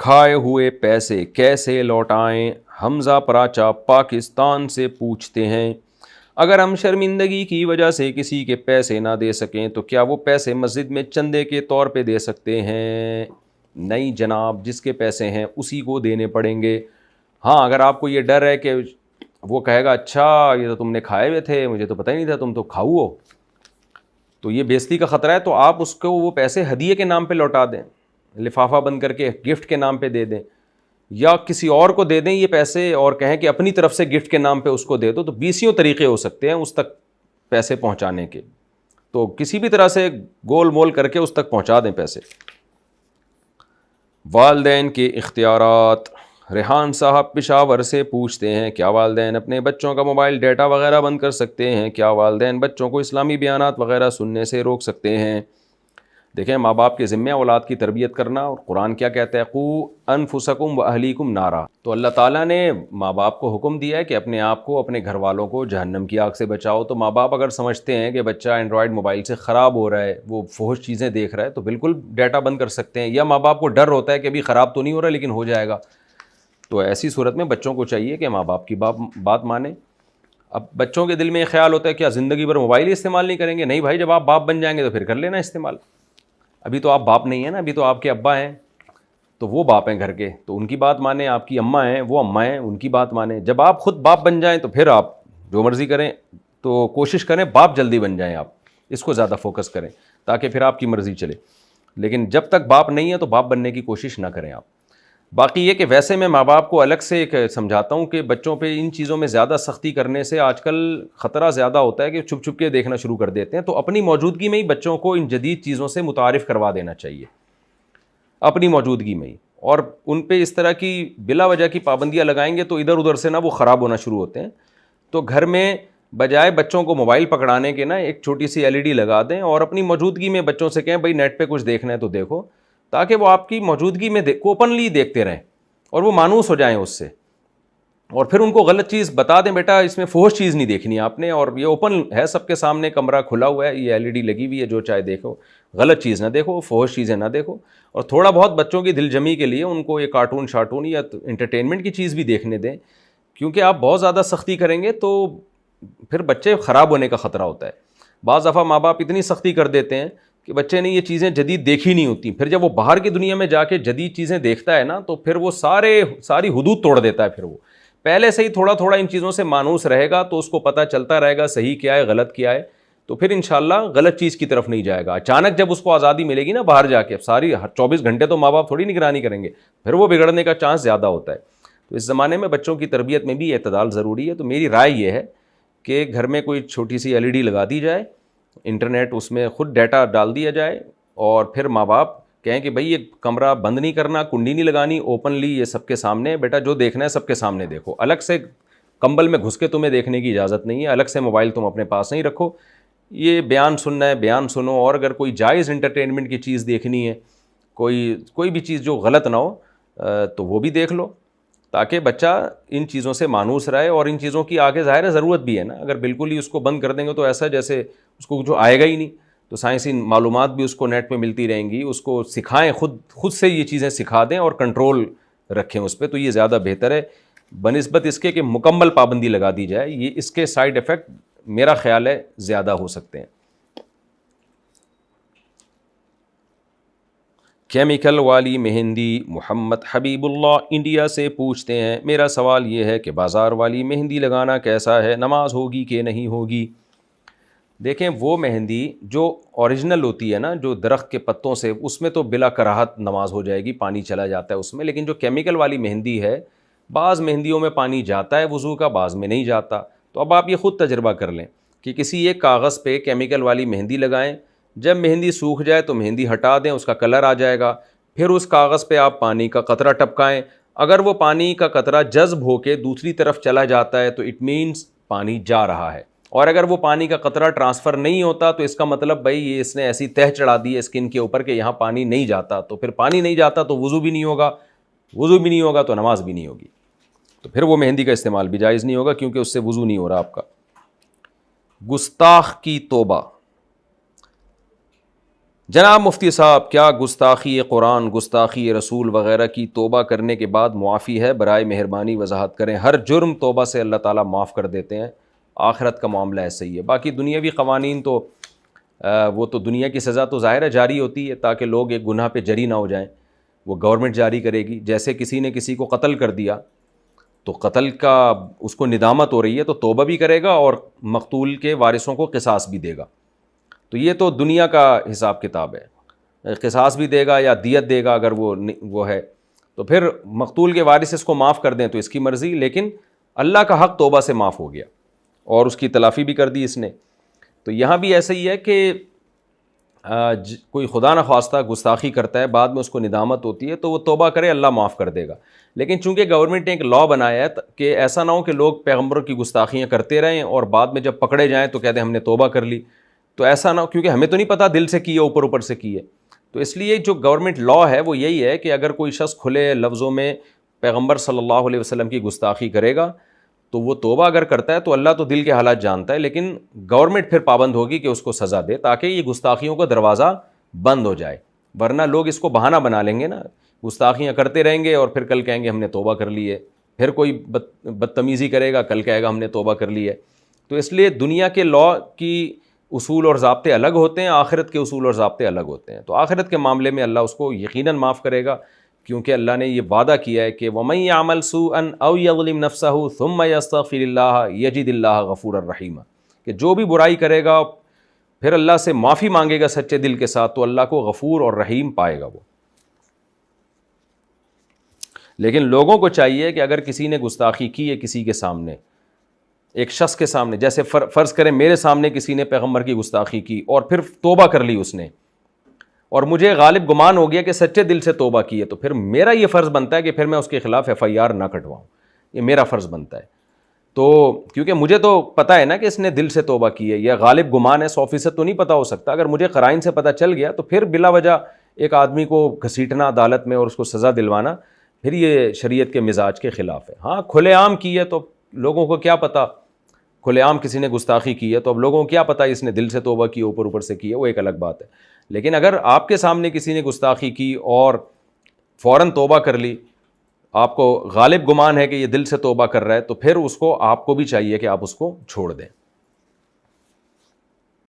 کھائے ہوئے پیسے کیسے لوٹائیں؟ حمزہ پراچا پاکستان سے پوچھتے ہیں، اگر ہم شرمندگی کی وجہ سے کسی کے پیسے نہ دے سکیں تو کیا وہ پیسے مسجد میں چندے کے طور پہ دے سکتے ہیں؟ نہیں جناب، جس کے پیسے ہیں اسی کو دینے پڑیں گے۔ ہاں، اگر آپ کو یہ ڈر ہے کہ وہ کہے گا اچھا یہ تو تم نے کھائے ہوئے تھے، مجھے تو پتہ ہی نہیں تھا تم تو کھاؤ ہو، تو یہ بےزتی کا خطرہ ہے، تو آپ اس کو وہ پیسے ہدیے کے نام پہ لوٹا دیں، لفافہ بند کر کے گفٹ کے نام پہ دے دیں، یا کسی اور کو دے دیں یہ پیسے اور کہیں کہ اپنی طرف سے گفٹ کے نام پہ اس کو دے دو، تو 20 طریقے ہو سکتے ہیں اس تک پیسے پہنچانے کے، تو کسی بھی طرح سے گول مول کر کے اس تک پہنچا دیں پیسے۔ والدین کے اختیارات، ریحان صاحب پشاور سے پوچھتے ہیں، کیا والدین اپنے بچوں کا موبائل ڈیٹا وغیرہ بند کر سکتے ہیں؟ کیا والدین بچوں کو اسلامی بیانات وغیرہ سننے سے روک سکتے ہیں؟ دیکھیں، ماں باپ کے ذمہ اولاد کی تربیت کرنا، اور قرآن کیا کہتا ہے؟ قوا انفسکم واہلیکم نارا، تو اللہ تعالیٰ نے ماں باپ کو حکم دیا ہے کہ اپنے آپ کو اپنے گھر والوں کو جہنم کی آگ سے بچاؤ۔ تو ماں باپ اگر سمجھتے ہیں کہ بچہ اینڈرائڈ موبائل سے خراب ہو رہا ہے، وہ فحش چیزیں دیکھ رہا ہے، تو بالکل ڈیٹا بند کر سکتے ہیں، یا ماں باپ کو ڈر ہوتا ہے کہ ابھی خراب تو نہیں ہو رہا لیکن ہو جائے گا، تو ایسی صورت میں بچوں کو چاہیے کہ ماں باپ کی بات مانیں۔ اب بچوں کے دل میں یہ خیال ہوتا ہے کیا زندگی بھر موبائل ہی استعمال نہیں کریں گے؟ نہیں بھائی، جب آپ باپ بن جائیں گے تو پھر کر لینا استعمال، ابھی تو آپ باپ نہیں ہیں نا، ابھی تو آپ کے ابا ہیں، تو وہ باپ ہیں گھر کے، تو ان کی بات مانیں، آپ کی اماں ہیں وہ اماں ہیں، ان کی بات مانیں۔ جب آپ خود باپ بن جائیں تو پھر آپ جو مرضی کریں، تو کوشش کریں باپ جلدی بن جائیں، آپ اس کو زیادہ فوکس کریں تاکہ پھر آپ کی مرضی چلے، لیکن جب تک باپ نہیں ہے تو باپ بننے کی کوشش نہ کریں آپ۔ باقی یہ کہ ویسے میں ماں باپ کو الگ سے ایک سمجھاتا ہوں کہ بچوں پہ ان چیزوں میں زیادہ سختی کرنے سے آج کل خطرہ زیادہ ہوتا ہے کہ چھپ چھپ کے دیکھنا شروع کر دیتے ہیں، تو اپنی موجودگی میں ہی بچوں کو ان جدید چیزوں سے متعارف کروا دینا چاہیے، اپنی موجودگی میں ہی، اور ان پہ اس طرح کی بلا وجہ کی پابندیاں لگائیں گے تو ادھر ادھر سے نا وہ خراب ہونا شروع ہوتے ہیں۔ تو گھر میں بجائے بچوں کو موبائل پکڑانے کے نا ایک چھوٹی سی LED لگا دیں، اور اپنی موجودگی میں بچوں سے کہیں بھائی نیٹ پہ کچھ دیکھنا ہے تو دیکھو، تاکہ وہ آپ کی موجودگی میں اوپنلی دیکھتے رہیں اور وہ مانوس ہو جائیں اس سے، اور پھر ان کو غلط چیز بتا دیں، بیٹا اس میں فحش چیز نہیں دیکھنی آپ نے، اور یہ اوپن ہے سب کے سامنے، کمرہ کھلا ہوا ہے، یہ LED لگی ہوئی ہے، جو چاہے دیکھو، غلط چیز نہ دیکھو، فحش چیزیں نہ دیکھو، اور تھوڑا بہت بچوں کی دل جمی کے لیے ان کو یہ کارٹون شارٹون یا انٹرٹینمنٹ کی چیز بھی دیکھنے دیں، کیونکہ آپ بہت زیادہ سختی کریں گے تو پھر بچے خراب ہونے کا خطرہ ہوتا ہے۔ بعض دفعہ ماں باپ اتنی سختی کر دیتے ہیں کہ بچے نے یہ چیزیں جدید دیکھی نہیں ہوتی، پھر جب وہ باہر کی دنیا میں جا کے جدید چیزیں دیکھتا ہے نا تو پھر وہ ساری حدود توڑ دیتا ہے، پھر وہ پہلے سے ہی تھوڑا تھوڑا ان چیزوں سے مانوس رہے گا تو اس کو پتہ چلتا رہے گا صحیح کیا ہے غلط کیا ہے، تو پھر انشاءاللہ غلط چیز کی طرف نہیں جائے گا۔ اچانک جب اس کو آزادی ملے گی نا باہر جا کے، ساری 24 گھنٹے تو ماں باپ تھوڑی نگرانی کریں گے، پھر وہ بگڑنے کا چانس زیادہ ہوتا ہے۔ تو اس زمانے میں بچوں کی تربیت میں بھی اعتدال ضروری ہے، تو میری رائے یہ ہے کہ گھر میں کوئی چھوٹی سی LED لگا دی جائے، انٹرنیٹ اس میں خود ڈیٹا ڈال دیا جائے، اور پھر ماں باپ کہیں کہ بھائی یہ کمرہ بند نہیں کرنا، کنڈی نہیں لگانی، اوپنلی یہ سب کے سامنے، بیٹا جو دیکھنا ہے سب کے سامنے دیکھو، الگ سے کمبل میں گھس کے تمہیں دیکھنے کی اجازت نہیں ہے، الگ سے موبائل تم اپنے پاس نہیں رکھو، یہ بیان سننا ہے بیان سنو، اور اگر کوئی جائز انٹرٹینمنٹ کی چیز دیکھنی ہے، کوئی بھی چیز جو غلط نہ ہو تو وہ بھی دیکھ لو، تاکہ بچہ ان چیزوں سے مانوس رہے، اور ان چیزوں کی آگے ظاہر ہے ضرورت بھی ہے نا، اگر بالکل ہی اس کو بند کر دیں گے تو ایسا جیسے اس کو جو آئے گا ہی نہیں، تو سائنسی معلومات بھی اس کو نیٹ پہ ملتی رہیں گی، اس کو سکھائیں، خود سے یہ چیزیں سکھا دیں اور کنٹرول رکھیں اس پہ، تو یہ زیادہ بہتر ہے بنسبت اس کے کہ مکمل پابندی لگا دی جائے، یہ اس کے سائیڈ ایفیکٹ میرا خیال ہے زیادہ ہو سکتے ہیں۔ کیمیکل والی مہندی، محمد حبیب اللہ انڈیا سے پوچھتے ہیں، میرا سوال یہ ہے کہ بازار والی مہندی لگانا کیسا ہے، نماز ہوگی کہ نہیں ہوگی؟ دیکھیں، وہ مہندی جو اوریجنل ہوتی ہے نا، جو درخت کے پتوں سے، اس میں تو بلا کراہت نماز ہو جائے گی، پانی چلا جاتا ہے اس میں، لیکن جو کیمیکل والی مہندی ہے، بعض مہندیوں میں پانی جاتا ہے وضو کا، بعض میں نہیں جاتا، تو اب آپ یہ خود تجربہ کر لیں کہ کسی ایک کاغذ پہ کیمیکل والی مہندی لگائیں، جب مہندی سوکھ جائے تو مہندی ہٹا دیں، اس کا کلر آ جائے گا، پھر اس کاغذ پہ آپ پانی کا قطرہ ٹپکائیں، اگر وہ پانی کا قطرہ جذب ہو کے دوسری طرف چلا جاتا ہے تو اٹ مینس پانی جا رہا ہے، اور اگر وہ پانی کا قطرہ ٹرانسفر نہیں ہوتا تو اس کا مطلب بھائی یہ اس نے ایسی تہ چڑھا دی ہے اسکن کے اوپر کہ یہاں پانی نہیں جاتا، تو پھر پانی نہیں جاتا تو وضو بھی نہیں ہوگا، وضو بھی نہیں ہوگا تو نماز بھی نہیں ہوگی، تو پھر وہ مہندی کا استعمال بھی جائز نہیں ہوگا کیونکہ اس سے وضو نہیں ہو رہا آپ کا۔ گستاخ کی توبہ، جناب مفتی صاحب، کیا گستاخی قرآن، گستاخی رسول وغیرہ کی توبہ کرنے کے بعد معافی ہے؟ برائے مہربانی وضاحت کریں۔ ہر جرم توبہ سے اللہ تعالیٰ معاف کر دیتے ہیں، آخرت کا معاملہ ایسا ہی ہے۔ باقی دنیاوی قوانین تو وہ تو دنیا کی سزا تو ظاہر ہے جاری ہوتی ہے تاکہ لوگ ایک گناہ پہ جری نہ ہو جائیں، وہ گورنمنٹ جاری کرے گی۔ جیسے کسی نے کسی کو قتل کر دیا تو قتل کا اس کو ندامت ہو رہی ہے تو توبہ بھی کرے گا اور مقتول کے وارثوں کو قصاص بھی دے گا۔ تو یہ تو دنیا کا حساب کتاب ہے، قصاص بھی دے گا یا دیت دے گا اگر وہ ہے، تو پھر مقتول کے وارث اس کو معاف کر دیں تو اس کی مرضی، لیکن اللہ کا حق توبہ سے معاف ہو گیا اور اس کی تلافی بھی کر دی اس نے۔ تو یہاں بھی ایسا ہی ہے کہ کوئی خدا نخواستہ گستاخی کرتا ہے، بعد میں اس کو ندامت ہوتی ہے تو وہ توبہ کرے، اللہ معاف کر دے گا۔ لیکن چونکہ گورنمنٹ نے ایک لا بنایا ہے کہ ایسا نہ ہو کہ لوگ پیغمبروں کی گستاخیاں کرتے رہیں اور بعد میں جب پکڑے جائیں تو کہتے ہیں ہم نے توبہ کر لی، تو ایسا نہ ہو، کیونکہ ہمیں تو نہیں پتہ دل سے کی ہے اوپر اوپر سے کی ہے۔ تو اس لیے جو گورنمنٹ لا ہے وہ یہی ہے کہ اگر کوئی شخص کھلے لفظوں میں پیغمبر صلی اللہ علیہ وسلم کی گستاخی کرے گا تو وہ توبہ اگر کرتا ہے تو اللہ تو دل کے حالات جانتا ہے، لیکن گورنمنٹ پھر پابند ہوگی کہ اس کو سزا دے تاکہ یہ گستاخیوں کا دروازہ بند ہو جائے، ورنہ لوگ اس کو بہانہ بنا لیں گے نا، گستاخیاں کرتے رہیں گے اور پھر کل کہیں گے ہم نے توبہ کر لی ہے، پھر کوئی بدتمیزی کرے گا کل کہے گا ہم نے توبہ کر لی ہے۔ تو اس لیے دنیا کے لا کی اصول اور ضابطے الگ ہوتے ہیں، آخرت کے اصول اور ضابطے الگ ہوتے ہیں۔ تو آخرت کے معاملے میں اللہ اس کو یقیناً معاف کرے گا، کیونکہ اللہ نے یہ وعدہ کیا ہے کہ وَمَن يَعْمَلْ سُوءًا أَوْ يَظْلِمْ نَفْسَهُ ثُمَّ يَسْتَغْفِرِ اللَّهَ يَجِدِ اللَّهَ غَفُورًا رَحِيمًا، کہ جو بھی برائی کرے گا پھر اللہ سے معافی مانگے گا سچے دل کے ساتھ تو اللہ کو غفور اور رحیم پائے گا وہ۔ لیکن لوگوں کو چاہیے کہ اگر کسی نے گستاخی کی ہے کسی کے سامنے، ایک شخص کے سامنے، جیسے فرض کریں میرے سامنے کسی نے پیغمبر کی گستاخی کی اور پھر توبہ کر لی اس نے، اور مجھے غالب گمان ہو گیا کہ سچے دل سے توبہ کی ہے، تو پھر میرا یہ فرض بنتا ہے کہ پھر میں اس کے خلاف FIR نہ کٹواؤں، یہ میرا فرض بنتا ہے۔ تو کیونکہ مجھے تو پتہ ہے نا کہ اس نے دل سے توبہ کی ہے، یہ غالب گمان ہے، 100% تو نہیں پتہ ہو سکتا۔ اگر مجھے قرائن سے پتہ چل گیا تو پھر بلا وجہ ایک آدمی کو گھسیٹنا عدالت میں اور اس کو سزا دلوانا، پھر یہ شریعت کے مزاج کے خلاف ہے۔ ہاں کھلے عام کی ہے تو لوگوں کو کیا پتہ، کھلے عام کسی نے گستاخی کی ہے تو اب لوگوں کو کیا پتہ اس نے دل سے توبہ کی اوپر اوپر سے کی ہے، وہ ایک الگ بات ہے۔ لیکن اگر آپ کے سامنے کسی نے گستاخی کی اور فوراً توبہ کر لی، آپ کو غالب گمان ہے کہ یہ دل سے توبہ کر رہا ہے، تو پھر اس کو آپ کو بھی چاہیے کہ آپ اس کو چھوڑ دیں۔